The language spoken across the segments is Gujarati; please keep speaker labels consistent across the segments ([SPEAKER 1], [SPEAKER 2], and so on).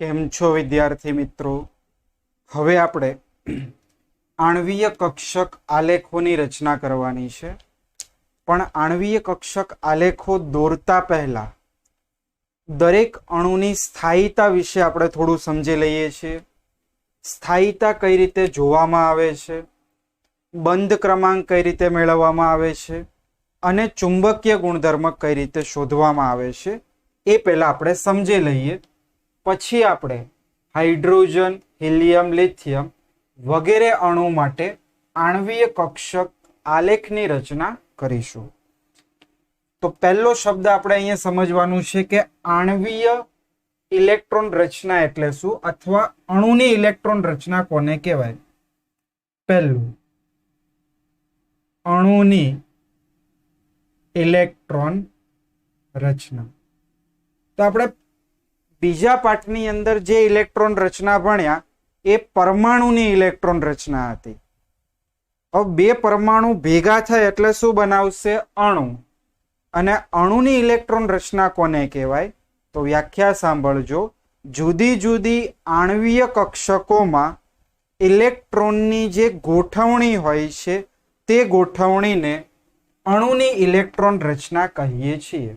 [SPEAKER 1] કેમ છો વિદ્યાર્થી મિત્રો? હવે આપણે આણ્વીય કક્ષક આલેખોની રચના કરવાની છે, પણ આણ્વીય કક્ષક આલેખો દોરતા પહેલા દરેક અણુની સ્થાયીતા વિશે આપણે થોડું સમજી લઈએ છીએ. સ્થાયીતા કઈ રીતે જોવામાં આવે છે, બંધ ક્રમાંક કઈ રીતે મેળવવામાં આવે છે અને ચુંબકીય ગુણધર્મ કઈ રીતે શોધવામાં આવે છે એ પહેલા આપણે સમજી લઈએ. પછી આપણે હાઇડ્રોજન, હિલિયમ, લિથિયમ વગેરે અણુ માટે આણ્વીય કક્ષક આલેખની રચના કરીશું. તો પહેલો શબ્દ આપણે અહીંયા સમજવાનું છે કે આણ્વીય ઇલેક્ટ્રોન રચના એટલે શું, અથવા અણુની ઇલેક્ટ્રોન રચના કોને કહેવાય. પહેલું, અણુની ઇલેક્ટ્રોન રચના. તો આપણે બીજા પાઠની અંદર જે ઇલેક્ટ્રોન રચના ભણ્યા એ પરમાણુની ઇલેક્ટ્રોન રચના હતી. હવે બે પરમાણુ ભેગા થાય એટલે શું બનાવશે? અણુ. અને અણુની ઇલેક્ટ્રોન રચના કોને કહેવાય? તો વ્યાખ્યા સાંભળજો. જુદી જુદી આણ્વીય કક્ષકોમાં ઇલેક્ટ્રોનની જે ગોઠવણી હોય છે તે ગોઠવણીને અણુની ઇલેક્ટ્રોન રચના કહીએ છીએ.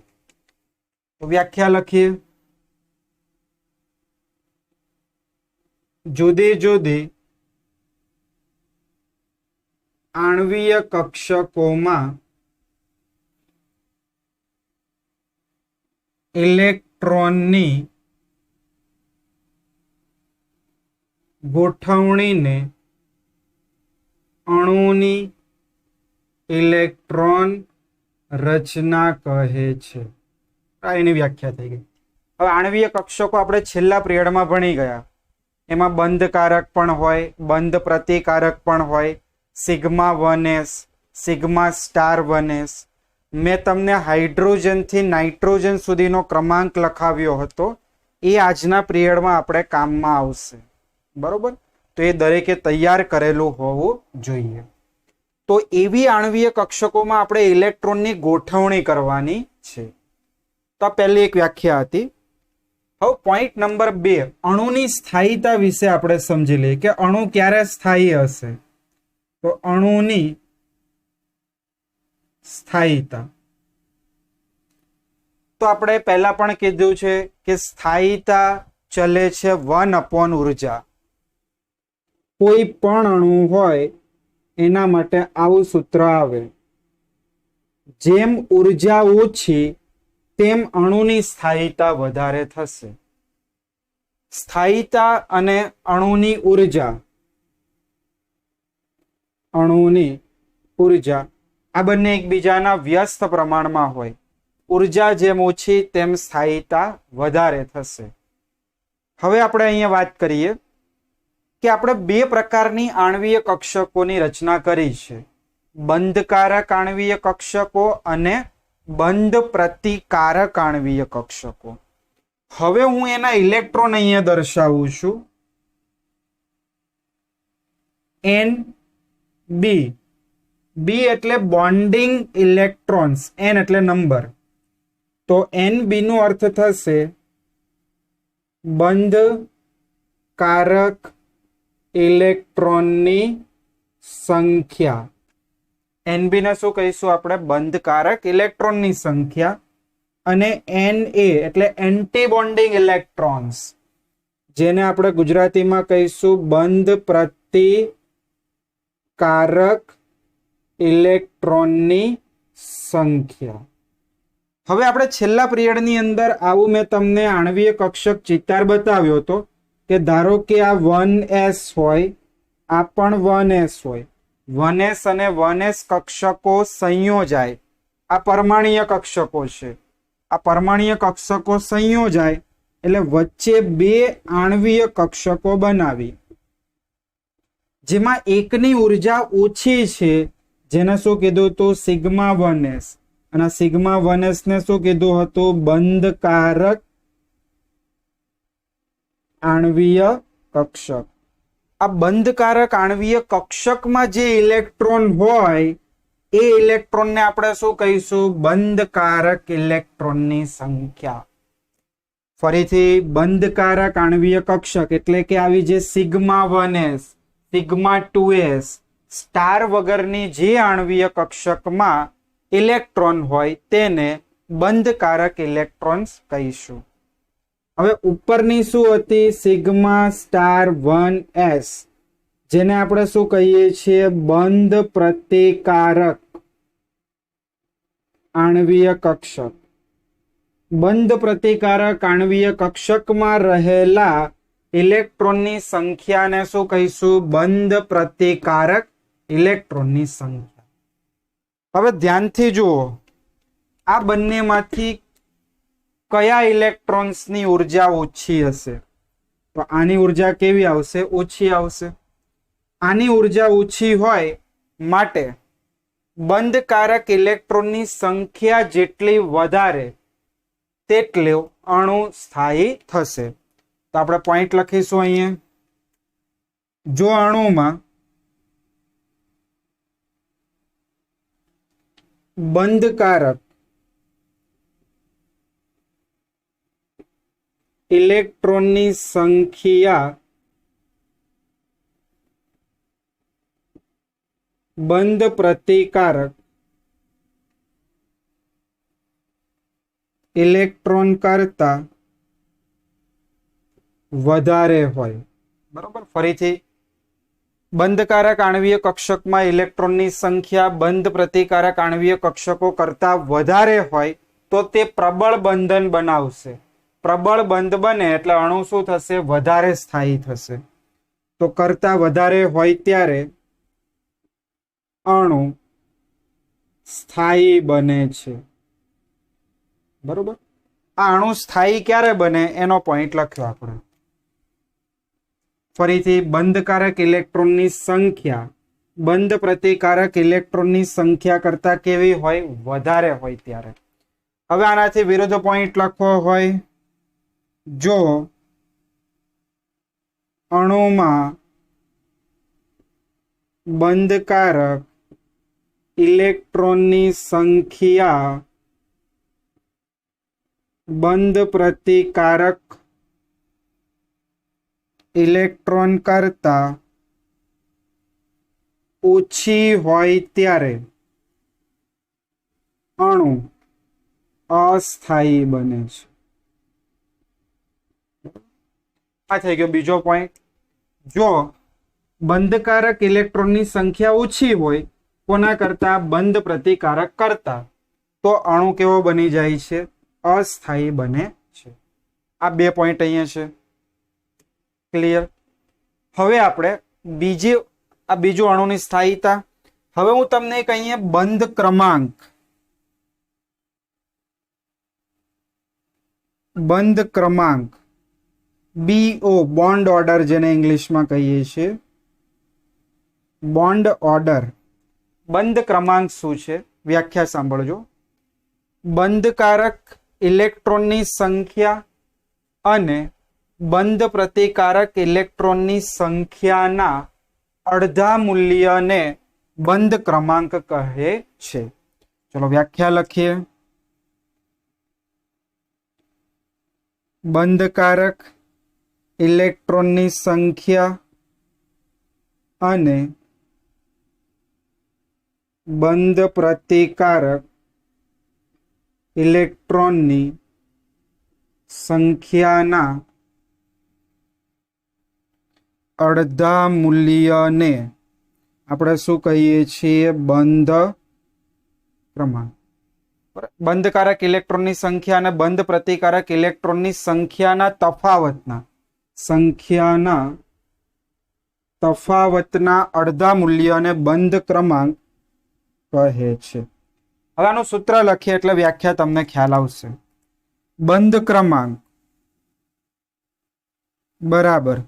[SPEAKER 1] તો વ્યાખ્યા લખીએ. જુદી જુદી આણ્વીય કક્ષકોમાં ઇલેક્ટ્રોનની ગોઠવણીને અણુની ઇલેક્ટ્રોન રચના કહે છે. આ એની વ્યાખ્યા થઈ ગઈ. હવે આણ્વીય કક્ષકો આપણે છેલ્લા પિરિયડમાં ભણી ગયા. એમાં બંધકારક પણ હોય, બંધ પ્રતિકારક પણ હોય, sigma 1s, sigma star 1s. મેં તમને હાઇડ્રોજનથી નાઇટ્રોજન સુધીનો ક્રમાંક લખાવ્યો હતો, એ આજના પિરિયડમાં આપણે કામમાં આવશે. બરોબર? તો એ દરેકે તૈયાર કરેલું હોવું જોઈએ. તો એવી આણ્વીય કક્ષકોમાં આપણે ઇલેક્ટ્રોનની ગોઠવણી કરવાની છે. તો આ પહેલી એક વ્યાખ્યા હતી. હવે પોઈન્ટ નંબર 2, અણુની સ્થાયીતા વિશે આપણે સમજી લઈએ કે અણુ ક્યારે સ્થાયી હશે. તો અણુની સ્થાયીતા તો આપણે પહેલા પણ કીધું છે કે સ્થાયીતા ચલે છે 1 ઉર્જા. કોઈ પણ અણુ હોય એના માટે આવું સૂત્ર આવે, જેમ ઉર્જા ઓછી તેમ અણુની સ્થાયીતા વધારે થશે. સ્થાયીતા અને અણુની ઉર્જા આ બંને એકબીજાના વ્યસ્ત પ્રમાણમાં હોય. ઉર્જા જેમ ઓછી તેમ સ્થાયીતા વધારે થશે. હવે આપણે અહીંયા વાત કરીએ કે આપણે બે પ્રકારની આણ્વીય કક્ષકોની રચના કરી છે, બંધકારક આણ્વીય કક્ષકો અને બંધ પ્રતિકારક આણ્વીય કક્ષકો. હવે હું એના ઇલેક્ટ્રોન અહીંયા દર્શાવું છું. NB. B એટલે બોન્ડિંગ ઇલેક્ટ્રોન્સ, N એટલે નંબર. તો NB નો અર્થ થશે બંધકારક ઇલેક્ટ્રોનની સંખ્યા. NB ને શું કહીશું આપણે? બંધકારક ઇલેક્ટ્રોનની સંખ્યા. અને NA એટલે એન્ટી બોન્ડિંગ ઇલેક્ટ્રોન્સ, જેને આપણે ગુજરાતીમાં કહીશું બંધ પ્રતિકારક ઇલેક્ટ્રોનની સંખ્યા. હવે આપણે છેલ્લા પિરિયડની અંદર આવું મેં તમને આણ્વીય કક્ષક ચિતાર બતાવ્યો હતો કે ધારો કે આ 1s હોય, આ પણ 1s હોય. 1s અને 1s કક્ષકો સંયોજાય. આ પરમાણ્વીય કક્ષકો છે. આ પરમાણ્વીય કક્ષકો સંયોજાય એટલે વચ્ચે બે આણ્વીય કક્ષકો બનાવી, જેમાં એકની ઉર્જા ઓછી છે, જેને શું કીધું હતું? Sigma 1s. અને સિગ્મા 1s ને શું કીધું હતું? બંધકારક આણ્વીય કક્ષક. આ બંધકારક આણ્વીય કક્ષકમાં જે ઇલેક્ટ્રોન હોય એ ઇલેક્ટ્રોનને આપણે શું કહીશું? બંધકારક ઇલેક્ટ્રોનની સંખ્યા. ફરીથી બંધકારક આણ્વીય કક્ષક એટલે કે આવી જે sigma 1s sigma 2s star વગરની જે આણ્વીય કક્ષકમાં ઇલેક્ટ્રોન હોય તેને બંધકારક ઇલેક્ટ્રોન્સ કહીશું. હવે ઉપરની શું હતી? સિગ્મા સ્ટાર 1s, જેને આપણે શું કહીએ છીએ? બંધ પ્રતિકારક આણ્વીય કક્ષક. બંધ પ્રતિકારક આણ્વીય કક્ષકમાં રહેલા ઇલેક્ટ્રોનની સંખ્યાને શું કહીશું? બંધ પ્રતિકારક ઇલેક્ટ્રોનની સંખ્યા. હવે ધ્યાનથી જુઓ, આ બંનેમાંથી કયા ઇલેક્ટ્રોન્સની ઉર્જા ઓછી હશે? તો આની ઉર્જા કેવી આવશે? ઓછી આવશે. આની ઉર્જા ઓછી હોય માટે બંધકારક ઇલેક્ટ્રોનની સંખ્યા જેટલી વધારે તેટલું અણુ સ્થાયી થશે. તો આપણે પોઈન્ટ લખીશું અહીંયા. જો અણુમાં બંધકારક ઇલેક્ટ્રોનની સંખ્યા બંધ પ્રતિકારક ઇલેક્ટ્રોન કરતા વધારે હોય. બરોબર. ફરીથી, બંધકારક આણ્વીય કક્ષકમાં ઇલેક્ટ્રોનની સંખ્યા બંધ પ્રતિકારક આણ્વીય કક્ષકો કરતા વધારે હોય તો તે પ્રબળ બંધન બનાવશે. પ્રબળ બંધ બને એટલે અણુ શું થશે? વધારે સ્થાયી થશે. તો કરતા વધારે હોય ત્યારે અણુ સ્થાયી બને છે. બરોબર. આ અણુ સ્થાયી ક્યારે બને એનો પોઈન્ટ લખ્યો આપણે. ફરીથી, બંધકારક ઇલેક્ટ્રોનની સંખ્યા બંધ પ્રતિકારક ઇલેક્ટ્રોનની સંખ્યા કરતા કેવી હોય? વધારે હોય ત્યારે. હવે આનાથી વિરુદ્ધ પોઈન્ટ લખવો હોય, જો અણુમાં બંધકારક ઇલેક્ટ્રોનની સંખ્યા બંધ પ્રતિકારક ઇલેક્ટ્રોન કરતા ઓછી હોય ત્યારે અણુ અસ્થાયી બને છે. આ થઈ ગયો બીજો પોઈન્ટ. જો બંધકારક ઇલેક્ટ્રોનની સંખ્યા ઓછી હોય કોના કરતા? બંધ પ્રતિકારક કરતા, તો અણુ કેવો બની જાય છે? અસ્થાયી બને છે. આ બે પોઈન્ટ અહીંયા છે. ક્લિયર? હવે આપણે બીજું અણુની સ્થાયીતા. હવે હું તમને એક અહીંયા બંધ ક્રમાંક BO બોન્ડ ઓર્ડર જેને ઇંગ્લિશમાં કહીએ છીએ, બોન્ડ ઓર્ડર. બંધ ક્રમાંક શું છે? વ્યાખ્યા સાંભળજો. બંધકારક ઇલેક્ટ્રોનની સંખ્યા અને બંધ પ્રતિકારક ઇલેક્ટ્રોનની સંખ્યાના અડધા મૂલ્યને બંધ ક્રમાંક કહે છે. ચલો વ્યાખ્યા લખીએ. બંધકારક ઇલેક્ટ્રોનની સંખ્યા અને બંધ પ્રતિકારક ઇલેક્ટ્રોનની સંખ્યાના અડધા મૂલ્યને આપણે શું કહીએ છીએ? બંધ ક્રમાંક. બંધકારક ઇલેક્ટ્રોનની સંખ્યા અને બંધ પ્રતિકારક ઇલેક્ટ્રોનની સંખ્યાના તફાવતના અડધા મૂલ્યને બંધ ક્રમાંક કહે છે. હવે આનું સૂત્ર લખીએ એટલે વ્યાખ્યા તમને ખ્યાલ આવશે. બંધ ક્રમાંક બરાબર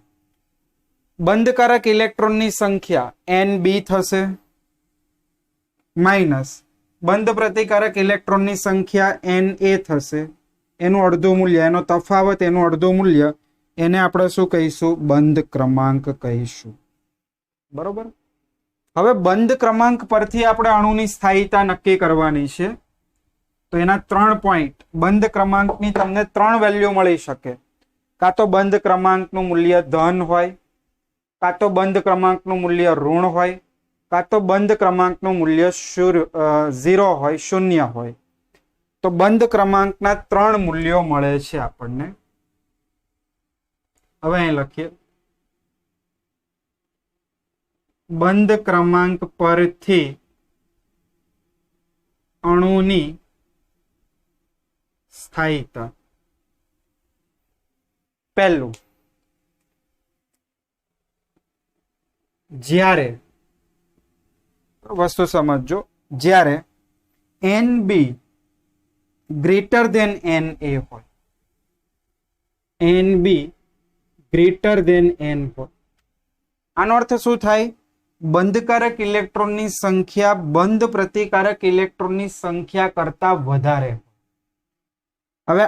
[SPEAKER 1] બંધકારક ઇલેક્ટ્રોનની સંખ્યા NB થશે માઇનસ બંધ પ્રતિકારક ઇલેક્ટ્રોનની સંખ્યા Na થશે. એનું અડધું મૂલ્ય, એનો તફાવત, એનું અડધું મૂલ્ય, એને આપણે શું કહીશું? બંધ ક્રમાંક કહીશું. બરોબર. હવે બંધ ક્રમાંક પરથી આપણે અણુની સ્થાયીતા નક્કી કરવાની છે. તો એના 3 પોઈન્ટ બંધ ક્રમાંકની તમને 3 વેલ્યુ મળી શકે. કાં તો બંધ ક્રમાંકનું મૂલ્ય ધન હોય, કાં તો બંધ ક્રમાંકનું મૂલ્ય ઋણ હોય, કાં તો બંધ ક્રમાંકનું મૂલ્ય 0 હોય, શૂન્ય હોય. તો બંધ ક્રમાંકના 3 મૂલ્યો મળે છે આપણને. હવે અહીં લખીએ, બંધ ક્રમાંક પરથી અણુની સ્થાયીતા. પહેલું, જ્યારે વસ્તુ સમજો, જ્યારે NB ગ્રેટર ધેન NA હોય, NB ગ્રેટર ધેન N હોય. આનો અર્થ શું થાય? બંધકારક ઇલેક્ટ્રોનની સંખ્યા બંધ પ્રતિકારક ઇલેક્ટ્રોનની સંખ્યા કરતા વધારે. હવે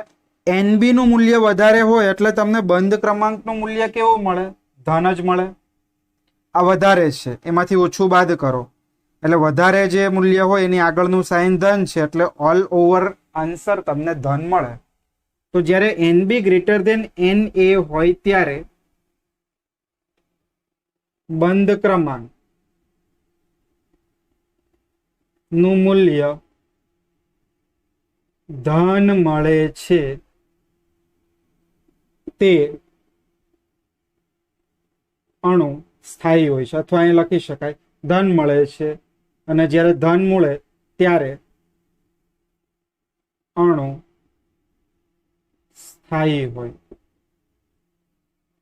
[SPEAKER 1] NB નું મૂલ્ય વધારે હોય એટલે તમને બંધ ક્રમાંકનું મૂલ્ય કેવું મળે? ધન જ મળે. આ વધારે છે, એમાંથી ઓછું બાદ કરો એટલે વધારે જે મૂલ્ય હોય એની આગળનું સાઇન ધન છે એટલે ઓલ ઓવર આન્સર તમને ધન મળે. તો જ્યારે NB ગ્રેટર ધેન NA હોય ત્યારે બંધ ક્રમાંક નું મૂલ્ય ધન મળે છે તે અણુ સ્થાયી હોય છે. અથવા અહીં લખી શકાય ધન મળે છે, અને જ્યારે ધન મળે ત્યારે અણુ સ્થાયી હોય.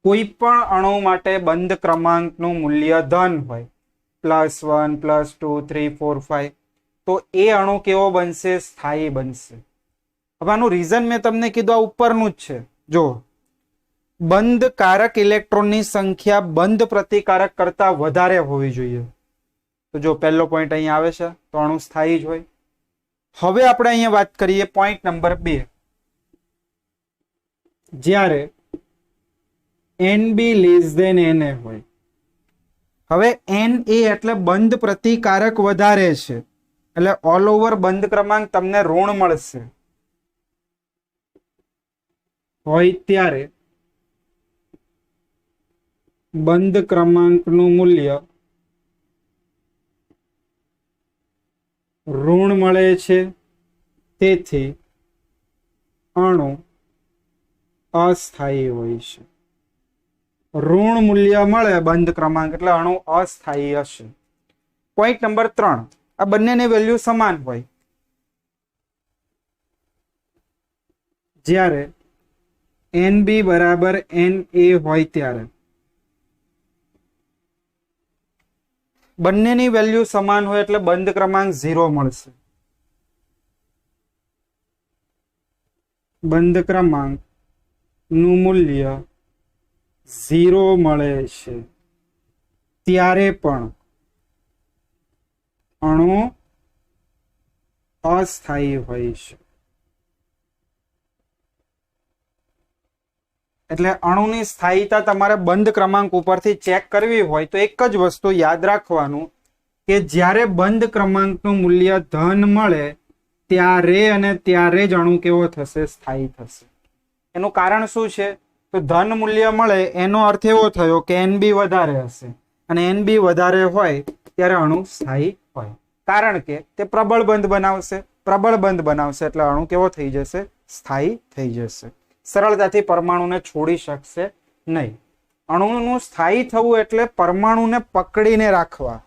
[SPEAKER 1] કોઈ પણ અણુ માટે બંધ ક્રમાંકનું મૂલ્ય ધન હોય, +1, +2, 3, 4, 5, તો એ અણુ કેવો બનશે? સ્થાયી બનશે. હવે આનું રીઝન મેં તમને કીધું આ ઉપરનું જ છે. જો બંધ કારક ઇલેક્ટ્રોનની સંખ્યા બંધ પ્રતિકારક કરતા વધારે હોવી જોઈએ. તો જો પહેલો પોઈન્ટ અહીંયા આવે છે તો અણુ સ્થાયી જ હોય. હવે આપણે અહીંયા વાત કરીએ પોઈન્ટ નંબર 2, જ્યારે NB લેસ ધેન NA હોય. હવે NA એટલે બંધ પ્રતિકારક વધારે છે એટલે ઓલ ઓવર બંધ ક્રમાંક તમને ઋણ મળશે. હોય ત્યારે બંધ ક્રમાંકનું મૂલ્ય ઋણ મળે છે, તેથી અણુ અસ્થાયી હોય છે. ઋણ મૂલ્ય મળે બંધ ક્રમાંક એટલે અણુ અસ્થાયી હશે. પોઈન્ટ નંબર 3, આ બંનેની વેલ્યુ સમાન હોય. જ્યારે NB બરાબર NA હોય ત્યારે બંનેની વેલ્યુ સમાન હોય એટલે બંધ ક્રમાંક 0 મળશે. બંધ ક્રમાંક નું મૂલ્ય 0 મળે છે ત્યારે પણ અણુ અસ્થાયી હોય છે. એટલે અણુની સ્થાયીતા તમારે બંધ ક્રમાંક ઉપરથી ચેક કરવી હોય તો એક જ વસ્તુ યાદ રાખવાનું કે જ્યારે બંધ ક્રમાંકનું મૂલ્ય ધન મળે ત્યારે અને ત્યારે જ અણુ કેવો થશે? સ્થાયી થશે. એનું કારણ શું છે? તો ધન મૂલ્ય મળે એનો અર્થ એવો થયો કે NB વધારે હશે, અને NB વધારે હોય ત્યારે અણુ સ્થાયી હોય. કારણ કે તે પ્રબળ બંધ બનાવશે. પ્રબળ બંધ બનાવશે એટલે અણુ કેવો થઈ જશે? સ્થાયી થઈ જશે. સરળતાથી પરમાણુને છોડી શકશે નહીં. અણુનું સ્થાયી થવું એટલે પરમાણુને પકડીને રાખવા.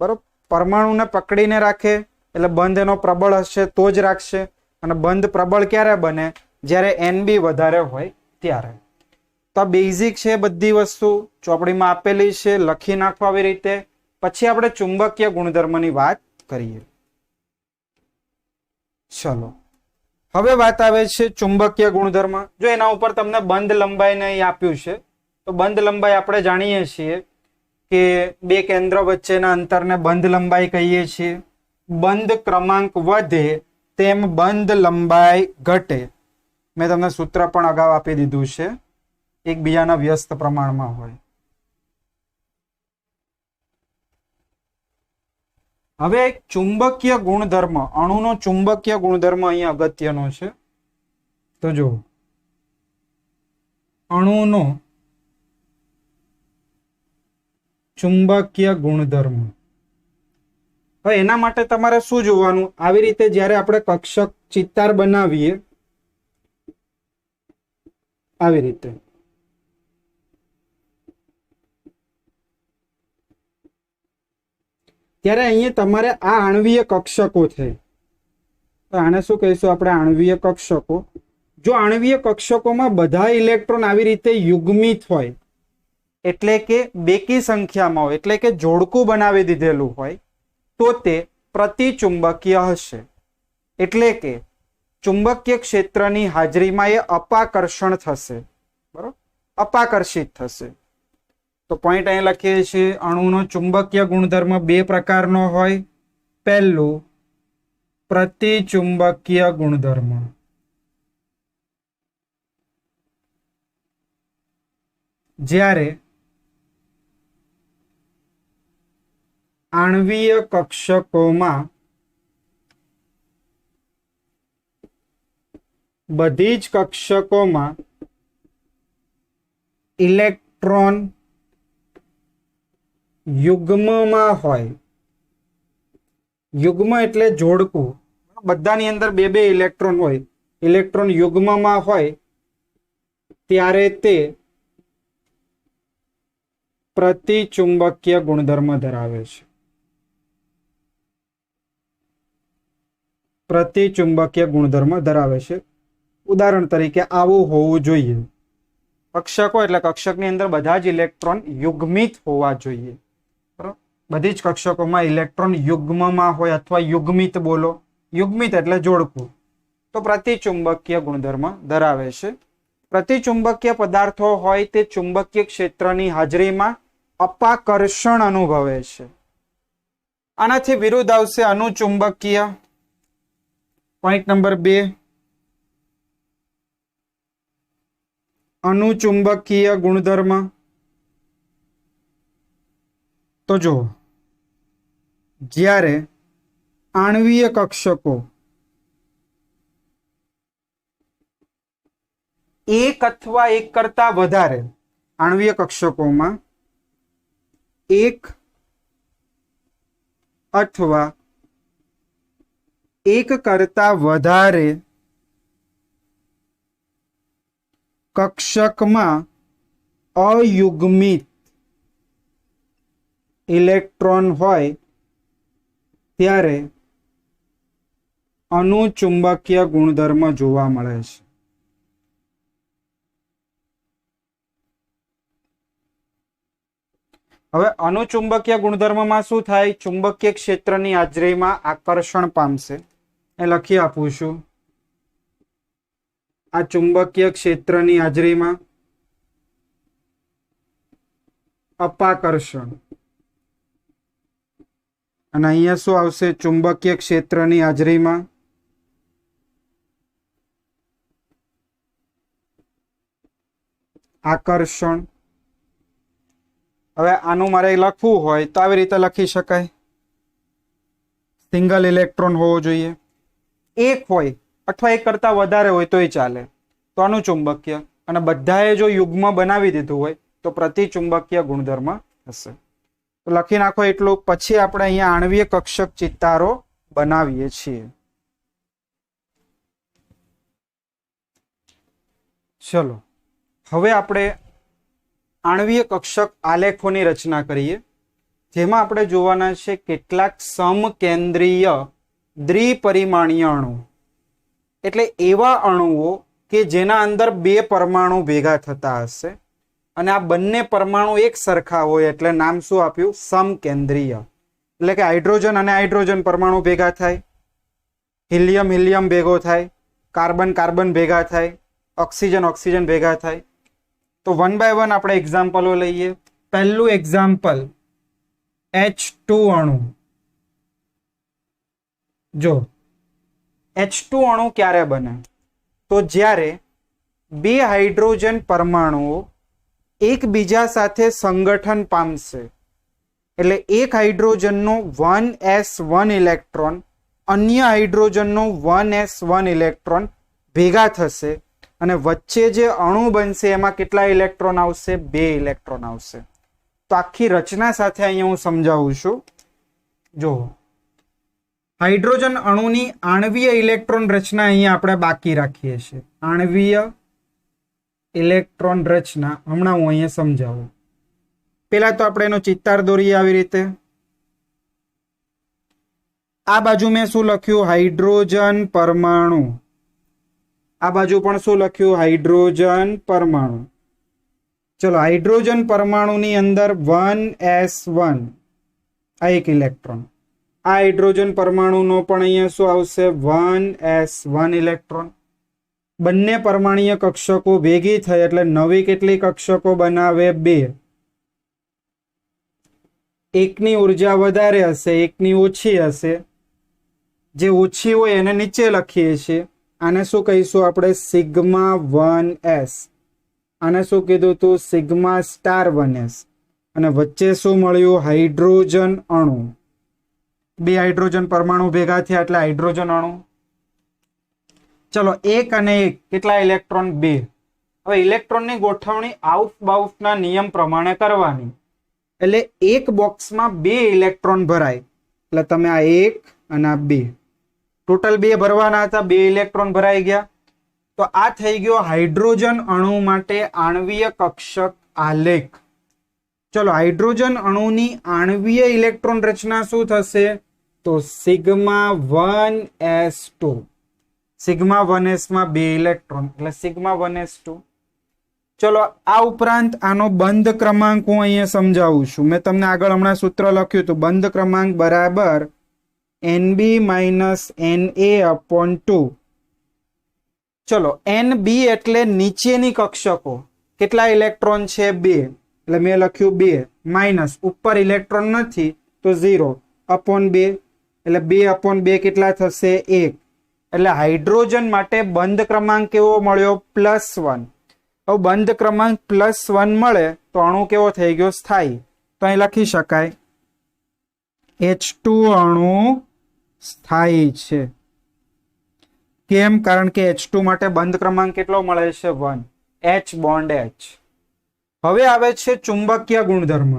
[SPEAKER 1] બરોબર? પરમાણુને પકડીને રાખે એટલે બંધ એનો પ્રબળ હશે તો જ રાખશે. અને બંધ પ્રબળ ક્યારે બને? જ્યારે NB વધારે હોય ત્યારે. તો આ બેઝિક છે, બધી વસ્તુ ચોપડીમાં આપેલી છે, લખી નાખો આવી રીતે. પછી આપણે ચુંબકીય ગુણધર્મની વાત કરીએ. ચલો, હવે વાત આવે છે ચુંબકીય ગુણધર્મ. જો એના ઉપર તમને બંધ લંબાઈને અહીં આપ્યું છે તો બંધ લંબાઈ આપણે જાણીએ છીએ કે બે કેન્દ્ર વચ્ચેના અંતરને બંધ લંબાઈ કહીએ છીએ. બંધ ક્રમાંક વધે તેમ બંધ લંબાઈ ઘટે. મેં તમને સૂત્ર પણ અગાઉ આપી દીધું છે, એકબીજાના વ્યસ્ત પ્રમાણમાં હોય. હવે એક ચુંબકીય ગુણધર્મ, અણુનો ચુંબકીય ગુણધર્મ અહીંયા અગત્યનો છે. તો જો અણુનો ચુંબકીય ગુણધર્મ, હવે એના માટે તમારે શું જોવાનું, આવી રીતે જ્યારે આપણે કક્ષક ચિત્તાર બનાવીએ આવી રીતે, ત્યારે અહીંયા તમારે આ આણ્વીય કક્ષકો છે, તો આને શું કહીશું આપણે, આણ્વીય કક્ષકો. જો આણ્વીય કક્ષકોમાં બધા ઇલેક્ટ્રોન આવી રીતે યુગ્મિત હોય, એટલે કે બેકી સંખ્યામાં હોય, એટલે કે જોડકું બનાવી દીધેલું હોય, તો તે પ્રતિચુંબકીય હશે. એટલે કે ચુંબકીય ક્ષેત્રની હાજરીમાં એ અપાકર્ષણ થશે, બરોબર, અપાકર્ષિત થશે. તો પોઈન્ટ અહીં લખીએ છીએ, અણુનો ચુંબકીય ગુણધર્મ બે પ્રકારનો હોય. પહેલું પ્રતિચુંબકીય ગુણધર્મ, જ્યારે આણ્વીય કક્ષકોમાં બધી જ કક્ષકોમાં ઇલેક્ટ્રોન યુગ્મમાં હોય. યુગ્મ એટલે જોડકું, બધાની અંદર બે બે ઇલેક્ટ્રોન હોય, ઇલેક્ટ્રોન યુગ્મમાં હોય, ત્યારે તે પ્રતિચુંબકીય ગુણધર્મ ધરાવે છે. પ્રતિચુંબકીય ગુણધર્મ ધરાવે છે. ઉદાહરણ તરીકે આવું હોવું જોઈએ. કક્ષકો એટલે કક્ષકની અંદર બધા જ ઇલેક્ટ્રોન યુગ્મિત હોવા જોઈએ. બરાબર, બધી જ કક્ષકોમાં ઇલેક્ટ્રોન યુગ્મમાં હોય અથવા યુગ્મિત, બોલો યુગ્મિત એટલે જોડકું, તો પ્રતિચુંબકીય ગુણધર્મ ધરાવે છે. પ્રતિચુંબકીય પદાર્થો હોય તે ચુંબકીય ક્ષેત્રની હાજરીમાં અપાકર્ષણ અનુભવે છે. આનાથી વિરુદ્ધ આવશે અનુચુંબકીય. પોઈન્ટ નંબર 2, અનુચુંબકીય ગુણધર્મ. તો જો જ્યારે આણ્વીય કક્ષકો એક અથવા એક કરતા વધારે, આણ્વીય કક્ષકોમાં એક અથવા એક કરતા વધારે કક્ષકમાં અયુગ્મિત ઇલેક્ટ્રોન હોય, ત્યારે અનુચુંબકીય ગુણધર્મ જોવા મળે છે. હવે અનુચુંબકીય ગુણધર્મમાં શું થાય, ચુંબકીય ક્ષેત્રની હાજરીમાં આકર્ષણ પામશે. એ લખી આપું છું, આ ચુંબકીય ક્ષેત્રની હાજરીમાં અપાકર્ષણ, અને અહીંયા શું આવશે, ચુંબકીય ક્ષેત્રની હાજરીમાં આકર્ષણ. હવે આનું મારે લખવું હોય તો આવી રીતે લખી શકાય, સિંગલ ઇલેક્ટ્રોન હોવો જોઈએ. એક હોય અથવા એક કરતા વધારે હોય તોય ચાલે, તો અનુચુંબકીય. અને બધાએ જો યુગ્મ બનાવી દીધું હોય તો પ્રતિચુંબકીય ગુણધર્મ હશે. તો લખી નાખો એટલું. પછી આપણે અહીંયા આણ્વીય કક્ષક ચિત્તારો બનાવીએ છીએ. ચલો હવે આપણે આણ્વીય કક્ષક આલેખોની રચના કરીએ, જેમાં આપણે જોવાના છે કેટલાક સમકેન્દ્રીય દ્વિપરિમાણીય અણુ, એટલે એવા અણુઓ કે જેના અંદર બે પરમાણુ ભેગા થતા હશે અને આ બંને પરમાણુ એક સરખા હોય, એટલે નામ શું આપ્યું, સમકેન્દ્રીય. એટલે કે હાઇડ્રોજન અને હાઇડ્રોજન પરમાણુ ભેગા થાય, હિલિયમ હિલિયમ ભેગો થાય, કાર્બન કાર્બન ભેગા થાય, ઓક્સિજન ઓક્સિજન ભેગા થાય. તો 1 by 1 આપણે એક્ઝામ્પલો લઈએ. પહેલું એક્ઝામ્પલ H2 અણુ. જો H2 અણુ ક્યારે બને, તો જ્યારે બે હાઇડ્રોજન પરમાણુઓ એકબીજા સાથે સંગઠન પામશે, એટલે એક હાઇડ્રોજનનો 1s1 ઇલેક્ટ્રોન અન્ય હાઇડ્રોજનનો 1s1 ઇલેક્ટ્રોન ભેગા થશે અને વચ્ચે જે અણુ બનશે એમાં કેટલા ઇલેક્ટ્રોન આવશે? 2 ઇલેક્ટ્રોન આવશે. તો આખી રચના સાથે અહીંયા હું સમજાવું છું. જો હાઇડ્રોજન અણુની આણ્વીય ઇલેક્ટ્રોન રચના અહીંયા આપણે બાકી રાખીએ છીએ. આણ્વીય ઇલેક્ટ્રોન રચના હમણાં હું અહીંયા સમજાવું. પેલા તો આપણે એનો ચિત્તાર દોરીએ આવી રીતે. આ બાજુ મેં શું લખ્યું? હાઇડ્રોજન પરમાણુ. આ બાજુ પણ શું લખ્યું? હાઇડ્રોજન પરમાણુ. ચલો, હાઇડ્રોજન પરમાણુની અંદર 1s1 આ એક ઇલેક્ટ્રોન. આ હાઇડ્રોજન પરમાણુનો પણ અહીંયા શું આવશે? 1s1 electron. બંને પરમાણુય કક્ષકો ભેગી થઈ એટલે નવી કેટલી કક્ષકો બનાવે? 2. એકની ઉર્જા વધારે હશે, એકની ઓછી હશે. જે ઓછી હોય એને નીચે લખીએ છીએ. આને શું કહીશું આપણે? Sigma 1s. આને શું કીધું તું? Sigma star 1s. અને વચ્ચે શું મળ્યું? હાઇડ્રોજન અણુ. 2 હાઇડ્રોજન પરમાણુ ભેગા થયા એટલે હાઇડ્રોજન અણુ. ચલો, 1 અને 1 કેટલા ઇલેક્ટ્રોન? 2. હવે ઇલેક્ટ્રોનની ગોઠવણી આઉફ બાઉફના નિયમ પ્રમાણે કરવાની. એટલે એક બોક્સમાં 2 ઇલેક્ટ્રોન ભરાય. એટલે તમે આ 1 અને આ 2 ટોટલ 2 ભરવાના હતા. 2 ઇલેક્ટ્રોન ભરાઈ ગયા. તો આ થઈ ગયો હાઇડ્રોજન અણુ માટે આણ્વીય કક્ષક આલેખ. ચલો, હાઇડ્રોજન અણુની આણ્વીય ઇલેક્ટ્રોન રચના શું થશે? તો સિગ્મા 1s2. સિગ્મા 1s માં 2 ઇલેક્ટ્રોન એટલે સિગ્મા 1s2. ચલો, આ ઉપરાંત આનો બંધ ક્રમાંક હું અહીંયા સમજાવું છું. મેં તમને આગળ હમણાં સૂત્ર લખ્યું હતું. બંધ ક્રમાંક બરાબર NB NA/2. ચલો, NB એટલે નીચેની કક્ષકો. કેટલા ઇલેક્ટ્રોન છે? 2. એટલે મેં લખ્યું 2 માઇનસ ઉપર ઇલેક્ટ્રોન નથી તો 0/2. એટલે 2/2 કેટલા થશે? 1. એટલે હાઇડ્રોજન માટે બંધ ક્રમાંક કેવો મળ્યો? +1. હવે બંધ ક્રમાંક +1 મળે તો અણુ કેવો થઈ ગયો? સ્થાયી. તો અહીં લખી શકાય H2 અણુ સ્થાયી છે. કેમ? કારણ કે H2 માટે બંધ ક્રમાંક કેટલો મળે છે? 1. H bond H. હવે આવે છે ચુંબકીય ગુણધર્મ.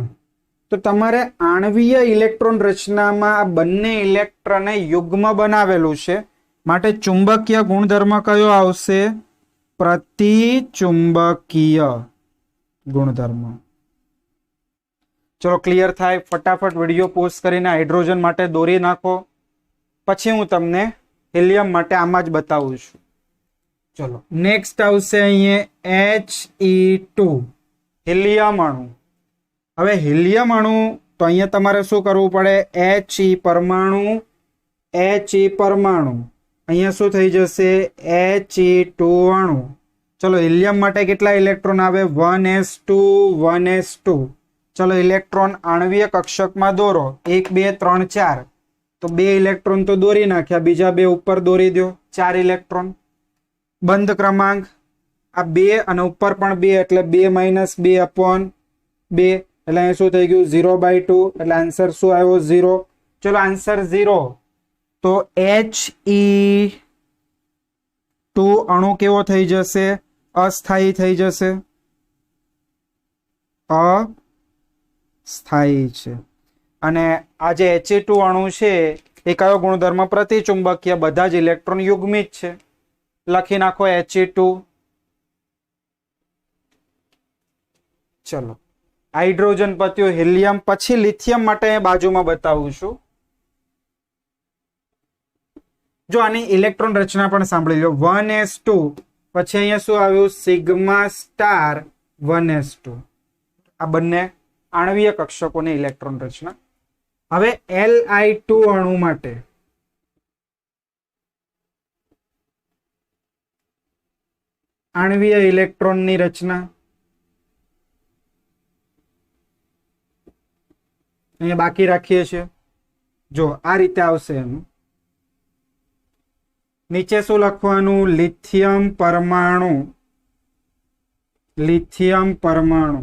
[SPEAKER 1] તો તમારે આણ્વીય ઇલેક્ટ્રોન રચનામાં આ બંને ઇલેક્ટ્રોનને યુગ્મ બનાવેલું છે માટે ચુંબકીય ગુણધર્મ કયો આવશે? પ્રતિચુંબકીય ગુણધર્મ. ચલો, ક્લિયર થાય? ફટાફટ વિડીયો પોઝ કરીને હાઇડ્રોજન માટે દોરી નાખો. પછી હું તમને હિલિયમ માટે આમાં જ બતાવું છું. ચલો, નેક્સ્ટ આવશે અહીંયા He2 હિલિયમ અણુ. હવે હિલિયમ અણુ તો અહીંયા તમારે શું કરવું પડે? He પરમાણુ, He પરમાણુ. અહીંયા શું થઈ જશે? He2 અણુ. ચલો, હિલિયમ માટે કેટલા ઇલેક્ટ્રોન આવે? 1s2 1s2. ચલો, ઇલેક્ટ્રોન આણ્વીય કક્ષકમાં દોરો. 1 2 3 4. તો 2 ઇલેક્ટ્રોન તો દોરી નાખ્યા, બીજા 2 ઉપર દોરી દો. 4 ઇલેક્ટ્રોન. બંધ ક્રમાંક આ 2 અને ઉપર પણ 2 એટલે 2 - 2/2 એટલે અહીં શું થઈ ગયું? 0/2. એટલે આન્સર શું આવ્યો? 0. ચલો, આન્સર 0. તો He2 અણુ કેવો થઈ જશે? અસ્થાયી થઈ જશે. અસ્થાયી છે. અને આ જે He2 અણુ છે એ કયો ગુણધર્મ? પ્રતિચુંબકીય. બધા જ ઇલેક્ટ્રોન યુગ્મિત છે. લખી નાખો He2. ચલો, હાઇડ્રોજન પત્યું. હિલિયમ પછી લિથિયમ માટે બાજુમાં બતાવું છું. જો આની ઇલેક્ટ્રોન રચના પણ સાંભળી લો. 1s2 પછી અહીંયા શું આવ્યું? Sigma star 1s2. આ બંને આણ્વીય કક્ષકોની ઇલેક્ટ્રોન રચના. હવે Li2 અણુ માટે આણ્વીય ઇલેક્ટ્રોનની રચના અહીંયા બાકી રાખીએ છીએ. જો આ રીતે આવશે એનું. નીચે શું લખવાનું? લિથિયમ પરમાણુ. લિથિયમ પરમાણુ.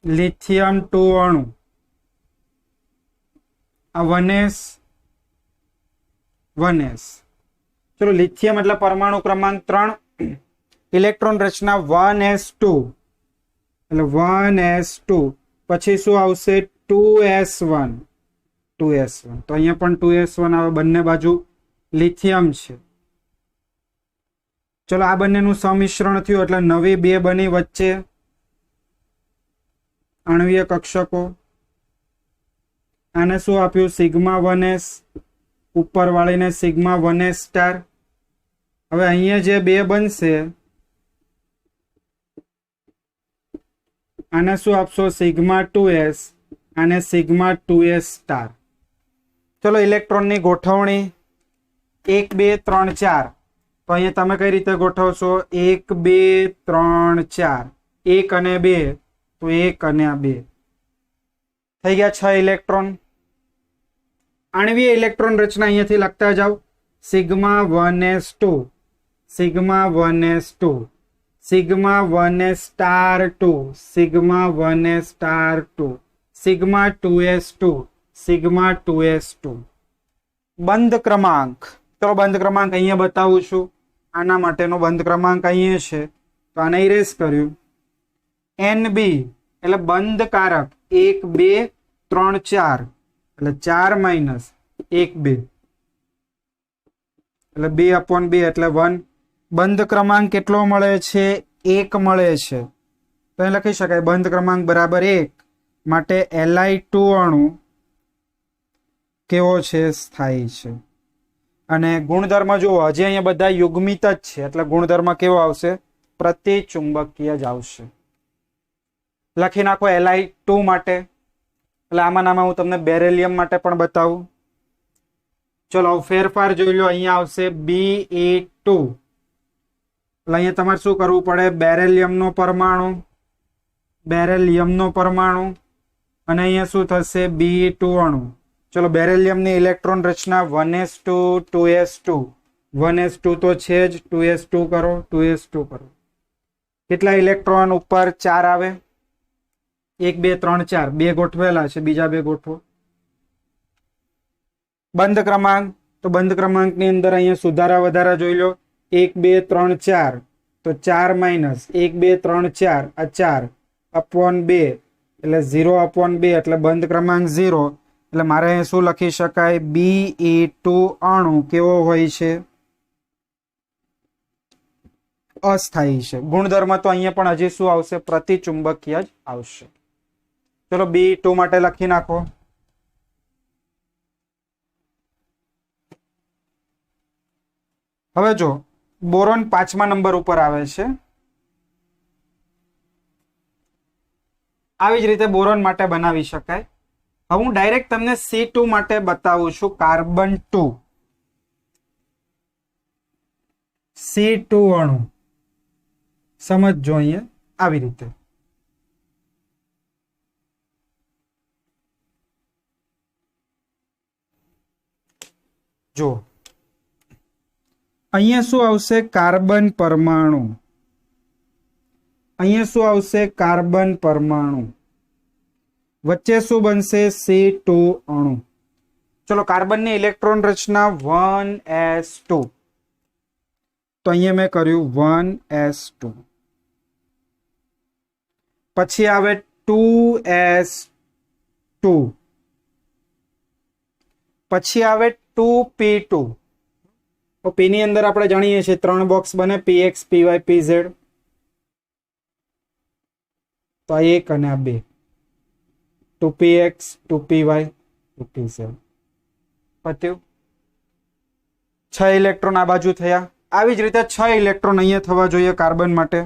[SPEAKER 1] लिथियम 2 अणु आ 1s 1s। चलो लिथियम એટલે પરમાણુ ક્રમાંક 3, ઇલેક્ટ્રોન રચના 1s2 એટલે 1s2 પછી શું આવશે 2s1 2s1 તો અહીંયા પણ 2s1 આવે, બંને બાજુ લિથિયમ છે। ચલો આ બંનેનું સમિશ્રણ થયું એટલે નવી 2 બની વચ્ચે આણ્વીય કક્ષકો। આને શું આપ્યું સિગ્મા 1s, ઉપર વાળીને સિગ્મા 1s સ્ટાર। હવે અહીંયા જે 2 બનશે આને શું આપશો સિગ્મા 2s, આને સિગ્મા 2s સ્ટાર। ચલો ઇલેક્ટ્રોનની ગોઠવણી 1 2 3 4 તો અહીંયા તમે કઈ રીતે ગોઠવશો 1 2 3 4 1 અને 2 તો 1 અને 2 થઈ ગયા 6 ઇલેક્ટ્રોન। આણ્વીય ઇલેક્ટ્રોન રચના અહીંયાથી લખતા જાઓ sigma 1s2 sigma 1s2 sigma 1s star 2 sigma 1s star 2 sigma 2s2 sigma 2s2 बंध क्रमांक। चलो बंध क्रमांक अहीं बतावुं छुं, आना माटेनो बंध क्रमांक अहीं छे तो आने इरेज कर्युं। NB એટલે બંધ કારક 1 2 3 4 એટલે 4 માઈનસ 1 2 એટલે 2/2 એટલે 1। બંધ ક્રમાંક કેટલો મળે છે 1 મળે છે તો એ લખી શકાય બંધ ક્રમાંક બરાબર 1 માટે Li2 અણુ કેવો છે સ્થાયી છે। અને ગુણધર્મ જુઓ હજી અહીંયા બધા યુગ્મિત જ છે એટલે ગુણધર્મ કેવો આવશે પ્રતિચુંબકીય જ આવશે। લખી નાખો Li2 માટે એટલે આમાંનામાં હું તમને બેરેલિયમ માટે પણ બતાવું। ચલો ફેરફાર જોઈ લો, અહીંયા આવશે Be2 એટલે અહીંયા તમારે શું કરવું પડે બેરેલિયમનો પરમાણુ અને અહીંયા શું થશે Be2 અણુ। ચલો બેરેલિયમની ઇલેક્ટ્રોન રચના 1s2 2s2 1s2 તો છે જ 2s2 કરો 2s2 કરો કેટલા ઇલેક્ટ્રોન ઉપર 4 આવે 1 2 3 4 2 ગોઠવેલા છે બીજા 2 ગોઠવો। બંધ ક્રમાંક તો બંધ ક્રમાંકની અંદર અહીંયા સુધારા વધારા જોઈ લો 1 2 3 4 તો 4 માઇનસ 1 2 3 4 આ 4 અપોન 2 એટલે 0/2 એટલે બંધ ક્રમાંક 0 એટલે મારે અહીં શું લખી શકાય Be2 અણુ કેવો હોય છે અસ્થાયી છે। ગુણધર્મ તો અહીંયા પણ હજી શું આવશે પ્રતિચુંબકીય જ આવશે। ચલો Be2 માટે લખી નાખો। હવે જો બોરોન 5મા નંબર ઉપર આવે છે, આવી જ રીતે બોરોન માટે બનાવી શકાય। હવે હું ડાયરેક્ટ તમને C2 માટે બતાવું છું કાર્બન 2 C2 અણુ સમજો અહીંયા આવી રીતે જો અહીંયા શું આવશે કાર્બન પરમાણુ, અહીંયા શું આવશે કાર્બન પરમાણુ, વચ્ચે શું બનશે C2 અણુ। ચલો કાર્બનની ઇલેક્ટ્રોન રચના 1s2 તો અહીંયા મેં કર્યું 1s2 પછી આવે 2s2 પછી આવે 2p2 તો P ની અંદર આપણે જાણીએ છીએ 3 બોક્સ બને px py pz તો આ 1 અને આ 2 2px 2py 2pz પત્યું 6 ઇલેક્ટ્રોન આ બાજુ થયા। આવી જ રીતે 6 ઇલેક્ટ્રોન અહીંયા થવા જોઈએ કાર્બન માટે।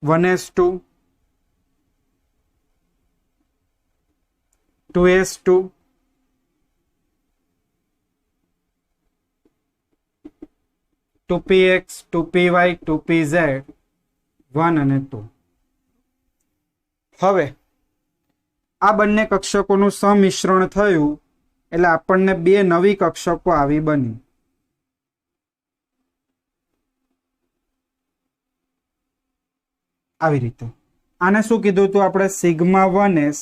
[SPEAKER 1] One S to 2s2 2px 2py 2pz 1 અને 2। હવે આ બંને કક્ષકોનું સમિશ્રણ થયું એટલે આપણને બે નવી કક્ષકો આવી બની। આવી રીતે. આને શું કીધું હતું આપણે? Sigma 1s.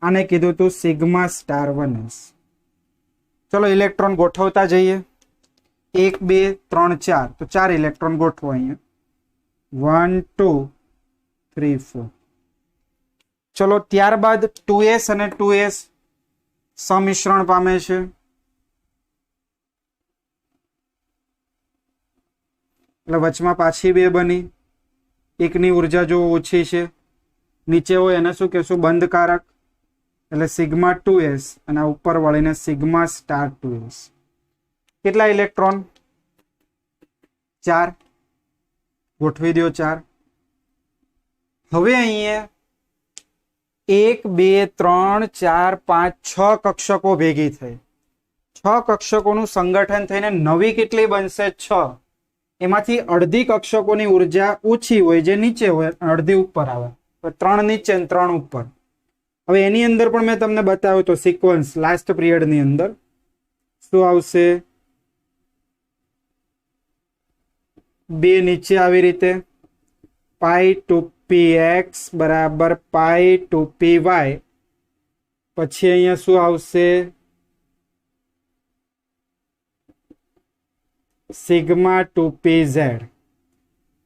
[SPEAKER 1] આને કીધું હતું સિગ્મા સ્ટાર 1s. ચલો ઇલેક્ટ્રોન ગોઠવતા જઈએ. 1 2 3 4, તો 4 ઇલેક્ટ્રોન ગોઠવો અહીંયા. 1 2 3 4. ચલો ત્યારબાદ 2s અને 2s સમિશ્રણ પામે છે. એટલે વચમાં પાછી 2 બની. એકની ઉર્જા જો ઓછી છે, નીચે હોય એને શું કહેશું? બંધકારક. એટલે સિગ્મા 2s અને ઉપર વળીને સિગ્મા સ્ટાર 2s. કેટલા ઇલેક્ટ્રોન? 4. ગોઠવી દો 4. હવે અહીંયા 1 2 3 4 5 6 કક્ષકો ભેગી થઈ. 6 કક્ષકોનું સંગઠન થઈને નવી કેટલી બનશે? 6. એમાંથી અડધી કક્ષકોની ઉર્જા ઓછી હોય, જે નીચે હોય, અડધી ઉપર આવે. 3 નીચે અને 3 ઉપર. હવે એની અંદર પણ મેં તમને બતાવ્યું તો સિક્વન્સ લાસ્ટ પિરિયડની અંદર શું આવશે? 2 નીચે આવી રીતે પાઈ 2px બરાબર પાઈ 2py. પછી અહીંયા શું આવશે? Sigma 2pz.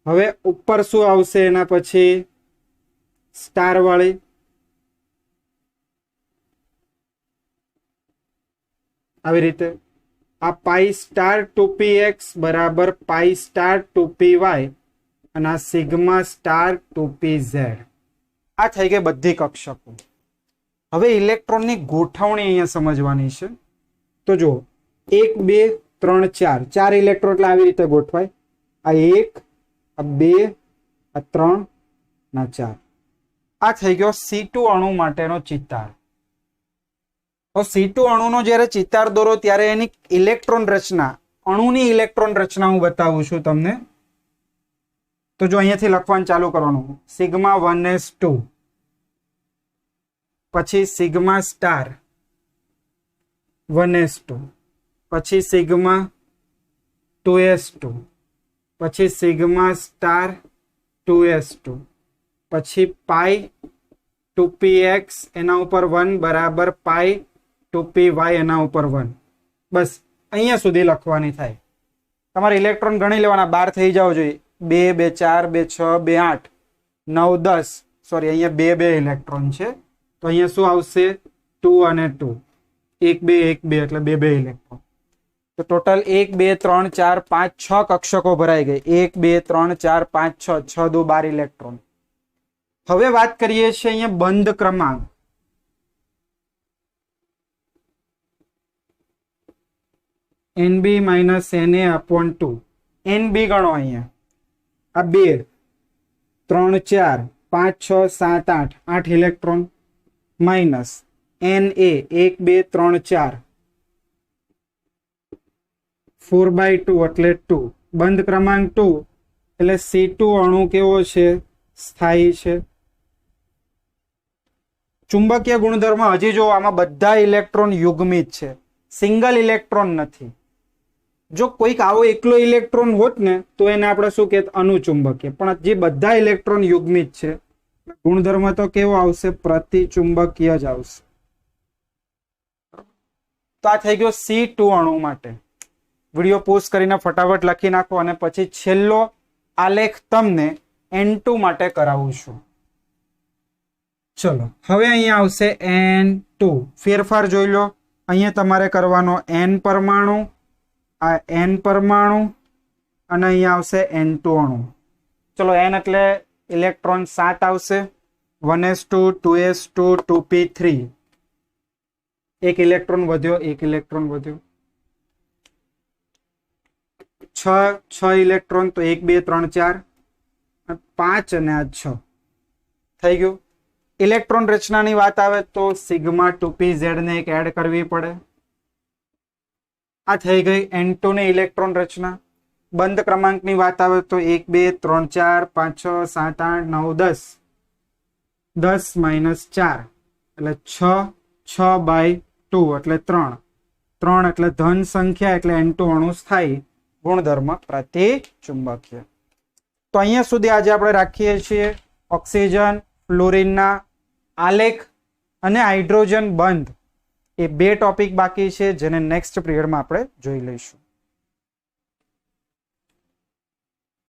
[SPEAKER 1] હવે ઉપર શું આવશે એના પછી? સ્ટાર વાળી. આવી રીતે આ પાઈ સ્ટાર 2px બરાબર પાઈ સ્ટાર 2py અને આ સિગ્મા સ્ટાર 2pz. આ થઈ ગઈ બધી કક્ષકો. હવે ઇલેક્ટ્રોનની ગોઠવણી અહીંયા સમજવાની છે. તો જો 1 2 3 4, 4 ઇલેક્ટ્રોન એટલે આવી રીતે ગોઠવાય. આ 1, આ 2, આ 3 ના 4. આ થઈ ગયો C2 અણુ માટેનો ચિતાર. તો C2 અણુનો જ્યારે ચિતાર દોરો ત્યારે એની ઇલેક્ટ્રોન રચના, અણુની ઇલેક્ટ્રોન રચના હું બતાવું છું તમને. તો જો અહીંયાથી લખવાનું ચાલુ કરવાનું. સિગ્મા 1s2, પછી સિગ્મા સ્ટાર 1s2, પછી સિગ્મા 2s2, પછી સિગ્મા સ્ટાર 2s2, પછી પાઈ 2px એના ઉપર 1 બરાબર પાઈ 2py એના ઉપર 1. બસ અહીંયા સુધી લખવાની થાય. તમારે ઇલેક્ટ્રોન ગણી લેવાના, 12 થઈ જાવ જોઈએ. 2 2 4 2 6 2 8 9 10. સોરી, અહીંયા 2 2 ઇલેક્ટ્રોન છે, તો અહીંયા શું આવશે? 2 અને 2. 1 2 1 2 એટલે 2 2 ઇલેક્ટ્રોન. તો ટોટલ 1 2 3 4 5 6 કક્ષકો ભરાઈ ગઈ. 1 2 3 4 5 6 6 2 12 ઇલેક્ટ્રોન. હવે વાત કરીએ છીએ અહીંયા બંધ ક્રમાંક. NB - Na/2. NB ગણો અહીંયા. આ 2 3 4 5 6 7 8 8 ઇલેક્ટ્રોન માઇનસ Na 1 2 3 4 4/2 એટલે 2. બંધ ક્રમાંક 2 એટલે C2 અણુ કેવો છે? સ્થાયી છે. ચુંબકીય ગુણધર્મ હજી જો આમાં બધા ઇલેક્ટ્રોન યુગ્મિત છે, સિંગલ ઇલેક્ટ્રોન નથી. જો કોઈક આવો એકલો ઇલેક્ટ્રોન હોત ને તો એને આપણે શું કહેત? અનુચુંબકીય. પણ જે બધા ઇલેક્ટ્રોન યુગ્મિત છે, ગુણધર્મ તો કેવો આવશે? પ્રતિચુંબકીય જ આવશે. તો આ થઈ ગયો C2 અણુ માટે. વિડીયો પોઝ કરીને ફટાફટ લખી નાખો અને પછી છેલ્લો આલેખ તમને N2 માટે કરાવું છું. ચલો હવે અહીંયા આવશે N2. ફેરફાર જોઈ લો. અહીંયા તમારે કરવાનો N પરમાણુ, આ N પરમાણુ અને અહીંયા આવશે N2 અણુ. ચલો N એટલે ઇલેક્ટ્રોન 7 આવશે. 1s2 2s2 2p3. એક ઇલેક્ટ્રોન વધ્યો, એક ઇલેક્ટ્રોન વધ્યો. 6 ઇલેક્ટ્રોન, તો 1 2 3 4 5 અને આ 6 થઈ ગયું. ઇલેક્ટ્રોન રચનાની વાત આવે તો સિગ્મા 2pz ને એક એડ કરવી પડે. આ થઈ ગઈ N2 ની ઇલેક્ટ્રોન રચના. બંધ ક્રમાંકની વાત આવે તો 1 2 3 4 5 6 7 8 9 10. 10 માઇનસ 4 એટલે 6. 6/2 એટલે 3. 3 એટલે ધન સંખ્યા, એટલે N2 અણુ સ્થાયી. ગુણધર્મ પ્રતિચુંબકીય. તો અહીંયા સુધી આજે આપણે રાખીએ છીએ. ઓક્સિજન ફ્લોરિનના આલેખ અને હાઇડ્રોજન બંધ એ 2 ટોપિક બાકી છે, જેને નેક્સ્ટ પીરિયડમાં આપણે જોઈ લઈશું.